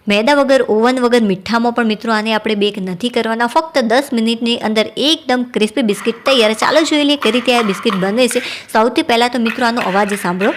मैदा वगर oven वगर मीठा में पण मित्रों आने आपणे बेक नहीं करवाना। फक्त 10 मिनिटनी अंदर एकदम क्रिस्पी बिस्किट तैयार। चालो जोई लईए कई रीते आ बिस्किट बने छे। सौथी पहला तो मित्रों आनो अवाज सांभळो।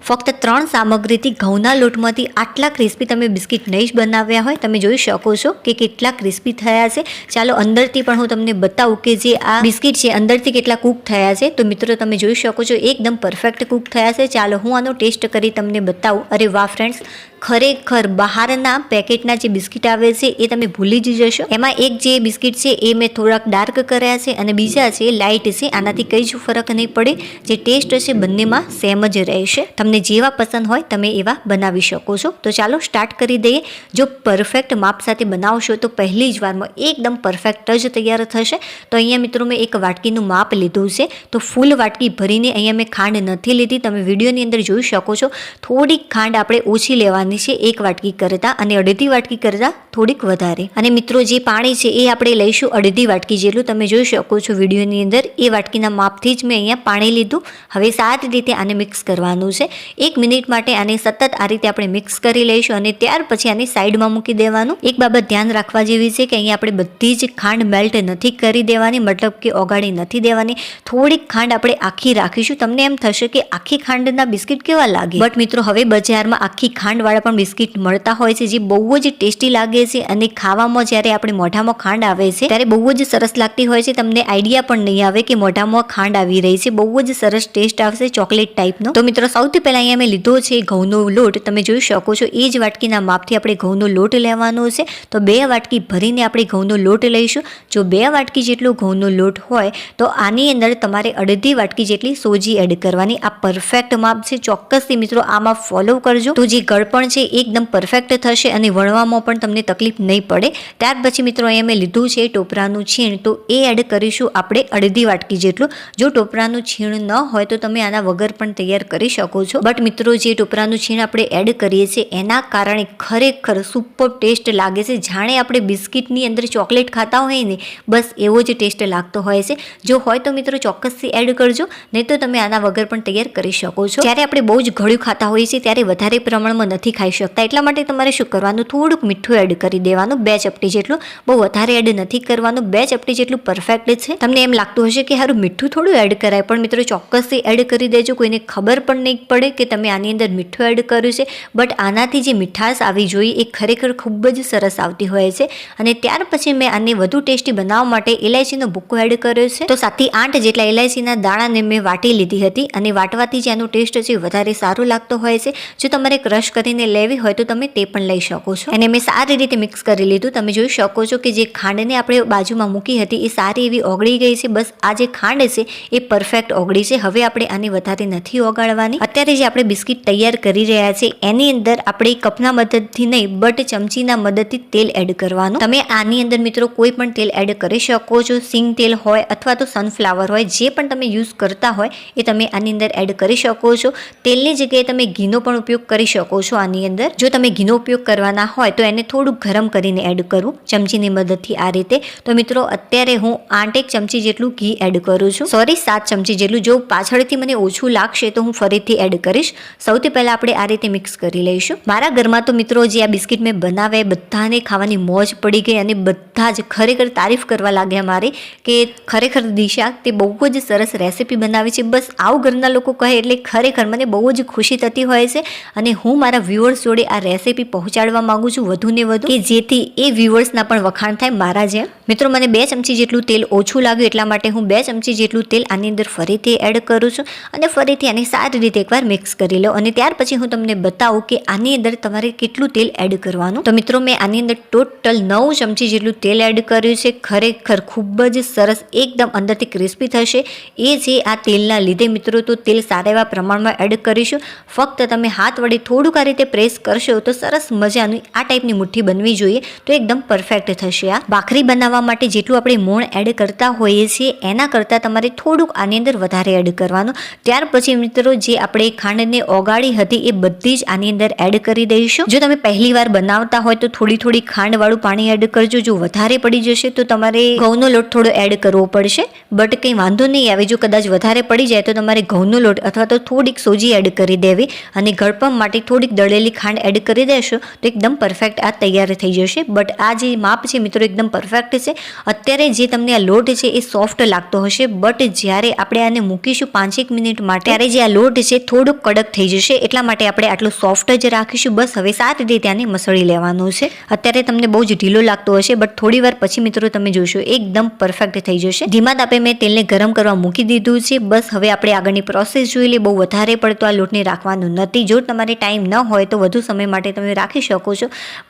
फक्त 3 सामग्रीथी घऊना लोटमांथी आटला क्रिस्पी तमे बिस्किट नहीं ज बनाव्या होय। तमे जोई शको छो के केटला क्रिस्पी थया छे। चालो अंदरथी पण हुं तमने बतावुं के जे आ बिस्किट छे अंदरथी केटला कूक थया छे। तो मित्रों तमे जोई शको छो एकदम परफेक्ट कूक थया छे। चालो हुं आनो टेस्ट करी तमने बतावुं। अरे वाह फ्रेंड्स, खरेखर बहारना पेकेटना जे बिस्किट आवे छे ए तमे भूली ज जशो। एमां एक जे बिस्किट छे ए मैं थोड़ाक डार्क कर्या छे अने बीजा छे लाइट छे। आनाथी कई ज फरक नहीं पड़े। जे टेस्ट छे बंनेमां सेम ज रहेशे। तमने जेवा पसंद होय तमे एवा बनावी शको छो। तो चालो स्टार्ट करी दईए। जो परफेक्ट माप साथे बनावशो तो पहली ज वारमां एकदम परफेक्ट ज तैयार थशे। तो अहींया मित्रों मैं एक वाटकीनुं माप लीधुं छे। तो फूल वाटकी भरीने अहींया मैं खांड नथी लीधी। तमे विडियोनी अंदर जोई शको छो। थोड़ी खांड आपणे ओછી लेवानी छे एक वाटकी करता अने अडधी वाटकी करता थोड़ीक वधारे। अने मित्रों जे पाणी छे ए आपणे लईशुं अडधी वाटकी जेटલું। तमे जोई शको छो विडियोनी अंदर ए वाटकीना मापथी ज मैं अहींया पाणी लीधुं। हवे सारी रीते आने मिक्स करवानुं छे। 1 मिनिट माटे आने सतत आ रीते आपणे मिक्स करी लईशुं अने त्यार पछी आने साइडमां मूकी देवानुं। एक बाबत ध्यान राखवा जेवी छे के अहींया आपणे बधी ज खांड मेल्ट नथी करी देवानी, मतलब के ओगाળી नथी देवानी। थोड़ीक खांड आपणे आखी राखीशुं। तमने एम थशे के आखी खांडना बिस्किट केवा लागे, बट मित्रों हवे बजारमां आखी खांडवाळा पण बिस्किट मळता होय छे जे बहु ज टेस्टी लागे छे अने खावामां ज्यारे आपणे मोढामां खांड आवे छे त्यारे बहु ज सरस लागती होय छे। तमने आइडिया पण नहीं आवे के मोढामां खांड आवी रही छे। बहु ज सरस टेस्ट आवशे चॉकलेट टाइपनो। तो मित्रों सौथी पहेला अहींया मैं लीधो छे घऊनो लोट। तमे जोई शको छो ए ज वाटकीना मापथी आपणे घऊनो लोट लेवानो छे। तो 2 वाटकी भरीने आपणे घऊनो लोट लईशुं। जो 2 वाटकी जेटलो घऊनो लोट होय तो आनी अंदर तमारे अडधी वाटकी जेटली सोजी एड करवानी। आ परफेक्ट माप छे। ચોક્કસથી મિત્રો આ માપ ફોલો કરજો તો જે ગળપણ છે એકદમ પરફેક્ટ થશે અને વણવામાં પણ તમને તકલીફ નહીં પડે। ત્યાર પછી મિત્રો અહીંયા મેં લીધું છે ટોપરાનું છીણ, તો એ એડ કરીશું આપણે અડધી વાટકી જેટલું। જો ટોપરાનું છીણ ન હોય તો તમે આના વગર પણ તૈયાર કરી શકો છો, બટ મિત્રો જે ટોપરાનું છીણ આપણે એડ કરીએ છીએ એના કારણે ખરેખર સુપર ટેસ્ટ લાગે છે। જાણે આપણે બિસ્કિટની અંદર ચોકલેટ ખાતા હોય ને બસ એવો જ ટેસ્ટ લાગતો હોય છે। જો હોય તો મિત્રો ચોક્કસથી એડ કરજો, નહીં તો તમે આના વગર પણ તૈયાર કરી શકો છો। જ્યારે આપણે બહુ જ ઘડ્યું ખાતા હોઈએ છીએ ત્યારે વધારે પ્રમાણમાં નથી ખાઈ શકતા, એટલા માટે તમારે શું કરવાનું, થોડુંક મીઠું એડ કરી દેવાનું, 2 ચપટી જેટલું। બહુ વધારે એડ નથી કરવાનું, 2 ચપટી જેટલું પરફેક્ટ છે। તમને એમ લાગતું હશે કે હારું મીઠું થોડું એડ કરાય, પણ મિત્રો ચોક્કસથી એડ કરી દેજો। કોઈને ખબર પણ નહીં પડે કે તમે આની અંદર મીઠું એડ કર્યું છે, બટ આનાથી જે મીઠાશ આવી જોઈએ એ ખરેખર ખૂબ જ સરસ આવતી હોય છે। અને ત્યાર પછી મેં આને વધુ ટેસ્ટી બનાવવા માટે ઇલાયચીનો ભૂકો એડ કર્યો છે। તો 7 થી 8 જેટલા ઇલાયચીના દાણાને મેં વાટી લીધી હતી અને વાટવાથી જે આનો ટેસ્ટ છે વધારે સારો લાગતો હોય છે। જો તમારે ક્રશ કરીને લેવી હોય તો તમે તે પણ લઈ શકો છો। અને મેં સારી રીતે મિક્સ કરી લીધું। તમે જોઈ શકો છો કે જે ખાંડને આપણે બાજુમાં મૂકી હતી એ સારી એવી ઓગળી ગઈ છે। બસ આ જે ખાંડ છે એ પરફેક્ટ ઓગળી છે। હવે આપણે આને વધારે નથી ઓગાળવાની। અત્યારે જે આપણે બિસ્કિટ તૈયાર કરી રહ્યા છે એની અંદર આપણે કપના મદદથી નહીં બટ ચમચીના મદદથી તેલ એડ કરવાનું। તમે આની અંદર મિત્રો કોઈ પણ તેલ એડ કરી શકો છો, સિંગ તેલ હોય અથવા તો સનફ્લાવર હોય, જે પણ તમે યુઝ કરતા હોય એ તમે આની અંદર એડ કરી શકો છો। તેલની જગ્યાએ તમે ઘીનો પણ ઉપયોગ કરી શકો છો આની અંદર। જો તમે ઘીનો ઉપયોગ કરવાના હોય તો એને થોડુંક ગરમ કરીને એડ કરું ચમચીની મદદથી આ રીતે। તો મિત્રો અત્યારે હું 8 ચમચી જેટલું ઘી એડ કરું છું, સોરી 7 ચમચી જેટલું। જો પાછળથી મને ઓછું લાગશે તો હું ફરીથી એડ કરીશ। સૌથી પહેલા આપણે આ રીતે મિક્સ કરી લઈશું। મારા ઘરમાં તો મિત્રો જે આ બિસ્કિટ મેં બનાવ્યા બધાને ખાવાની મોજ પડી ગઈ અને બધા જ ખરેખર તારીફ કરવા લાગ્યા મારી કે ખરેખર દિશા તે બહુ જ સરસ રેસીપી બનાવી છે। બસ આવું ઘરના લોકો કહે એટલે ખરેખર મને બહુ જ ખુશી થતી હોય છે અને હું મારા વ્યુઅર્સ જોડે આ રેસીપી પહોંચાડવા માંગુ છું વધુ ને વધુ કે જેથી એ વ્યુઅર્સના પણ વખાણ થાય મારા જેમ। મિત્રો મને 2 ચમચી જેટલું તેલ ઓછું લાગ્યું એટલા માટે હું 2 ચમચી જેટલું તેલ આની અંદર ફરીથી એડ કરું છું અને ફરીથી આને સારી રીતે એકવાર મિક્સ કરી લો અને ત્યાર પછી હું તમને બતાવું કે આની અંદર તમારે કેટલું તેલ એડ કરવાનું। તો મિત્રો મેં આની અંદર ટોટલ 9 ચમચી જેટલું તેલ એડ કર્યું છે। ખરેખર ખૂબ જ સરસ એકદમ અંદરથી ક્રિસ્પી થશે એ છે આ તેલના લીધે મિત્રો। તો તેલ સારા એવા પ્રમાણમાં એડ કરીશું। ફક્ત તમે હાથ વડે થોડુંક આ રીતે પ્રેસ કરશો તો સરસ મજાની આ ટાઈપની મુઠ્ઠી બનવી જોઈએ, તો એકદમ પરફેક્ટ થશે। આ ભાખરી બનાવવા માટે જેટલું આપણે મોણ એડ કરતા હોઈએ છીએ એના કરતાં તમારે થોડુંક આની અંદર વધારે એડ કરવાનું। ત્યાર પછી મિત્રો જે આપણે ખાંડને ઓગાળી હતી એ બધી જ આની અંદર એડ કરી દઈશું। જો તમે પહેલી વાર બનાવતા હોય તો થોડી ખાંડવાળું પાણી એડ કરજો। જો વધારે પડી જશે તો તમારે ઘઉંનો લોટ થોડો એડ કરવો પડશે, બટ કંઈ વાંધો નહીં આવે। જો કદાચ વધારે પડી જાય તો તમારે ઘઉંનો લોટ અથવા તો થોડીક સોજી એડ કરી દેવી અને ગળપણ માટે થોડીક દળેલી તળેલી ખાંડ એડ કરી દેશો તો એકદમ પરફેક્ટ આ તૈયાર થઈ જશે. બટ આ જે માપ છે મિત્રો એકદમ પરફેક્ટ છે. અત્યારે જે તમને આ લોટ છે એ સોફ્ટ લાગતો હશે, બટ જ્યારે આપણે આને મૂકીશું 5-1 મિનિટ માટે ત્યારે જે આ લોટ છે થોડુંક કડક થઈ જશે. એટલા માટે આપણે આટલું સોફ્ટ જ રાખીશું. બસ હવે સારી રીતે આને મસળી લેવાનું છે. અત્યારે તમને બહુ જ ઢીલો લાગતો હશે, બટ થોડી વાર પછી મિત્રો તમે જોશો એકદમ પરફેક્ટ થઈ જશે. ધીમા તાપે મેં તેલને ગરમ કરવા મૂકી દીધું છે. બસ હવે આપણે આગળની પ્રોસેસ જોઈ લઈએ. બહુ વધારે પડતો આ લોટને રાખવાનું નથી. જો તમારે ટાઈમ ન હોય તો વધુ સમય માટે તમે રાખી શકો છો,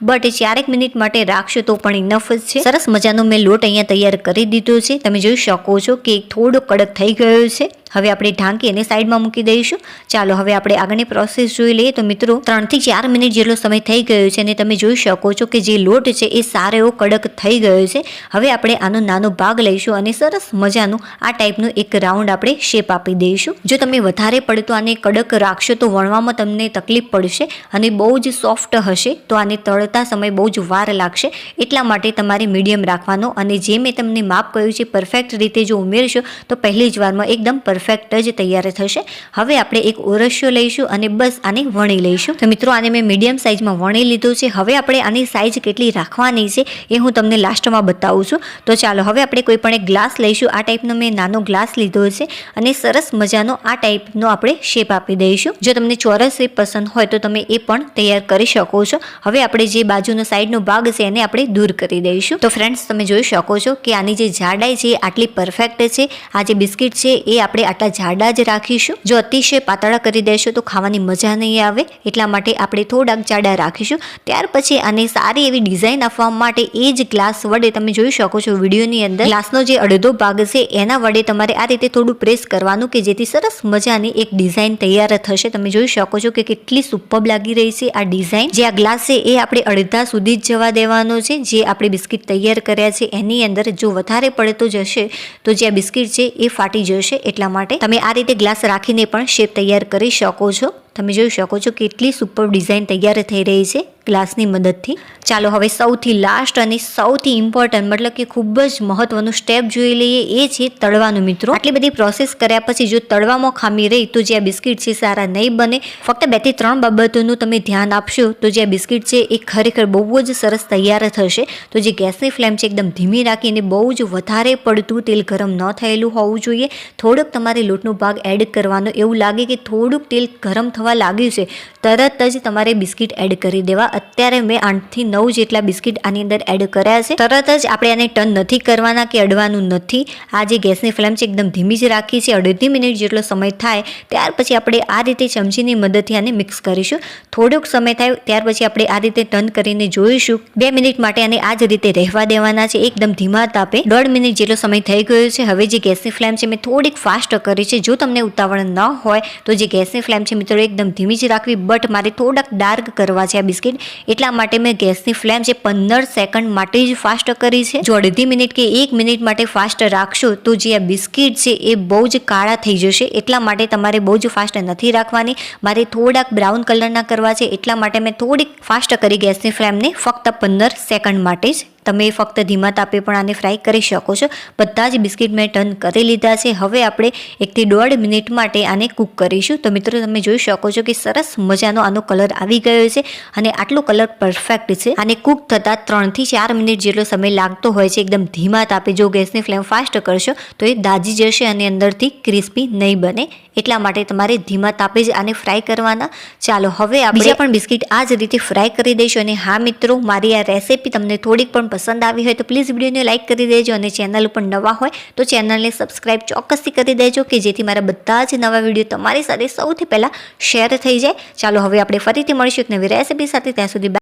બટ 4-1 મિનિટ માટે રાખશો તો પણ ઇનફ જ છે. સરસ મજાનો મેં લોટ અહીંયા તૈયાર કરી દીધો છે. તમે જોઈ શકો છો કે થોડો કડક થઈ ગયો છે. હવે આપણે ઢાંકી અને સાઈડમાં મૂકી દઈશું. ચાલો હવે આપણે આગળની પ્રોસેસ જોઈ લઈએ. તો મિત્રો 3 થી 4 મિનિટ જેટલો સમય થઈ ગયો છે અને તમે જોઈ શકો છો કે જે લોટ છે એ સારો એવો કડક થઈ ગયો છે. હવે આપણે આનો નાનો ભાગ લઈશું અને સરસ મજાનું આ ટાઈપનું એક રાઉન્ડ આપણે શેપ આપી દઈશું. જો તમે વધારે પડતો આને કડક રાખશો તો વણવામાં તમને તકલીફ પડશે અને બહુ જ સોફ્ટ હશે, તો આને તળતા સમય બહુ જ વાર લાગશે. એટલા માટે તમારે મીડિયમ રાખવાનો અને જે મેં તમને માપ કહ્યું છે પરફેક્ટ રીતે જો ઉમેરશો તો પહેલી જ વારમાં એકદમ પરફેક્ટ જ તૈયાર થશે. હવે આપણે એક ઓરસ્યો લઈશું અને બસ આને વણી લઈશું. તો મિત્રો આને મેં મીડિયમ સાઇઝમાં વણી લીધું છે. હવે આપણે આની સાઇઝ કેટલી રાખવાની છે એ હું તમને લાસ્ટમાં બતાવું છું. તો ચાલો હવે આપણે કોઈ પણ એક ગ્લાસ લઈશું. આ ટાઈપનો મેં નાનો ગ્લાસ લીધો છે અને સરસ મજાનો આ ટાઈપનો આપણે શેપ આપી દઈશું. જો તમને ચોરસ શેપ પસંદ હોય તો તમે એ પણ તૈયાર કરી શકો છો. હવે આપણે જે બાજુનો સાઈડનો ભાગ છે એને આપણે દૂર કરી દઈશું. તો ફ્રેન્ડ્સ તમે જોઈ શકો છો કે આની જે જાડાઈ છે આટલી પરફેક્ટ છે. આ જે બિસ્કિટ છે એ આપણે આટલા જાડા જ રાખીશું. જો અતિશય પાતળા કરી દેશો તો ખાવાની મજા નહીં આવે. એટલા માટે આપણે થોડાક જાડા રાખીશું. ત્યાર પછી આને સારી એવી ડિઝાઇન આપવા માટે એ જ ગ્લાસ વડે તમે જોઈ શકો છો વિડીયોની અંદર ગ્લાસનો જે અડધો ભાગ છે એના વડે તમારે આ રીતે થોડું પ્રેસ કરવાનું કે જેથી સરસ મજાની એક ડિઝાઇન તૈયાર થશે. તમે જોઈ શકો છો કે કેટલી સુપર્બ લાગી રહી છે આ ડિઝાઇન. જે આ ગ્લાસ છે એ આપણે અડધા સુધી જ જવા દેવાનો છે. જે આપણે બિસ્કિટ તૈયાર કર્યા છે એની અંદર જો વધારે પડતો જશે તો જે આ બિસ્કિટ છે એ ફાટી જશે. એટલા માટે તમે આ રીતે ગ્લાસ રાખીને પણ શેપ તૈયાર કરી શકો છો. તમે જોઈ શકો છો કેટલી સુપર ડિઝાઇન તૈયાર થઈ રહી છે ગ્લાસની મદદથી. ચાલો હવે સૌથી લાસ્ટ અને સૌથી ઇમ્પોર્ટન્ટ મતલબ કે ખૂબ જ મહત્વનું સ્ટેપ જોઈ લઈએ. એ છે તળવાનું. મિત્રો આટલી બધી પ્રોસેસ કર્યા પછી જો તળવામાં ખામી રહી તો જે આ બિસ્કિટ છે સારા નહીં બને. ફક્ત 2 થી 3 બાબતોનું તમે ધ્યાન આપશો તો જે આ બિસ્કિટ છે એ ખરેખર બહુ જ સરસ તૈયાર થશે. તો જે ગેસની ફ્લેમ છે એકદમ ધીમી રાખીને બહુ જ વધારે પડતું તેલ ગરમ ન થયેલું હોવું જોઈએ. થોડોક તમારે લોટનો ભાગ એડ કરવાનો. એવું લાગે કે થોડુંક તેલ ગરમ થવા લાગ્યું છે તરત જ તમારે બિસ્કિટ એડ કરી દેવા. અત્યારે મેં 8 થી 9 જેટલા બિસ્કિટ આની અંદર એડ કર્યા છે. તરત જ આપણે આને ટર્ન નથી કરવાના કે અડવાનું નથી. આ જે ગેસની ફ્લેમ છે એકદમ ધીમી જ રાખી છે. 1/2 મિનિટ જેટલો સમય થાય ત્યાર પછી આપણે આ રીતે ચમચીની મદદથી આને મિક્સ કરીશું. થોડોક સમય થાય ત્યાર પછી આપણે આ રીતે ટર્ન કરીને જોઈશું. 2 મિનિટ માટે આને આ જ રીતે રહેવા દેવાના છે એકદમ ધીમા તાપે. 1.5 મિનિટ જેટલો સમય થઈ ગયો છે. હવે જે ગેસની ફ્લેમ છે મેં થોડીક ફાસ્ટ કરી છે. જો તમને ઉતાવળ ન હોય તો જે ગેસની ફ્લેમ છે મિત્રો એકદમ ધીમી જ રાખવી. બટ મારે થોડાક ડાર્ક કરવા છે આ બિસ્કિટ, એટલા માટે મેં ગેસની ફ્લેમ છે 15 સેકન્ડ માટે જ ફાસ્ટ કરી છે. જો 1/2 મિનિટ કે 1 મિનિટ માટે ફાસ્ટ રાખશો તો જે આ બિસ્કિટ છે એ બહુ જ કાળા થઈ જશે. એટલા માટે તમારે બહુ જ ફાસ્ટ નથી રાખવાની. મારે થોડાક બ્રાઉન કલરના કરવા છે એટલા માટે મેં થોડીક ફાસ્ટ કરી ગેસની ફ્લેમને ફક્ત 15 સેકન્ડ માટે જ. તમે ફક્ત ધીમા તાપે પણ આને ફ્રાય કરી શકો છો. બધા જ બિસ્કિટ મેં ટર્ન કરી લીધા છે. હવે આપણે 1 થી 1.5 મિનિટ માટે આને કૂક કરીશું. તો મિત્રો તમે જોઈ શકો છો કે સરસ મજાનો આનો કલર આવી ગયો છે અને આટલો કલર પરફેક્ટ છે. આને કૂક થતાં 3 થી 4 મિનિટ જેટલો સમય લાગતો હોય છે એકદમ ધીમા તાપે. જો ગેસની ફ્લેમ ફાસ્ટ કરશો તો એ દાજી જશે અને અંદરથી ક્રિસ્પી નહીં બને. એટલા માટે તમારે ધીમા તાપે જ આને ફ્રાય કરવાના. ચાલો હવે આપણે બીજા પણ બિસ્કિટ આ જ રીતે ફ્રાય કરી દઈશું. અને હા મિત્રો, મારી આ રેસીપી તમને થોડીક પણ પસંદ આવી હોય તો પ્લીઝ વિડીયોને લાઇક કરી દેજો અને ચેનલ ઉપર નવા હોય તો ચેનલને સબસ્ક્રાઇબ ચોક્કસથી કરી દેજો કે જેથી મારા બધા જ નવા વિડીયો તમારી સાથે સૌથી પહેલાં શેર થઈ જાય. ચાલો હવે આપણે ફરીથી મળીશું એક નવી રેસીપી સાથે. ત્યાં સુધી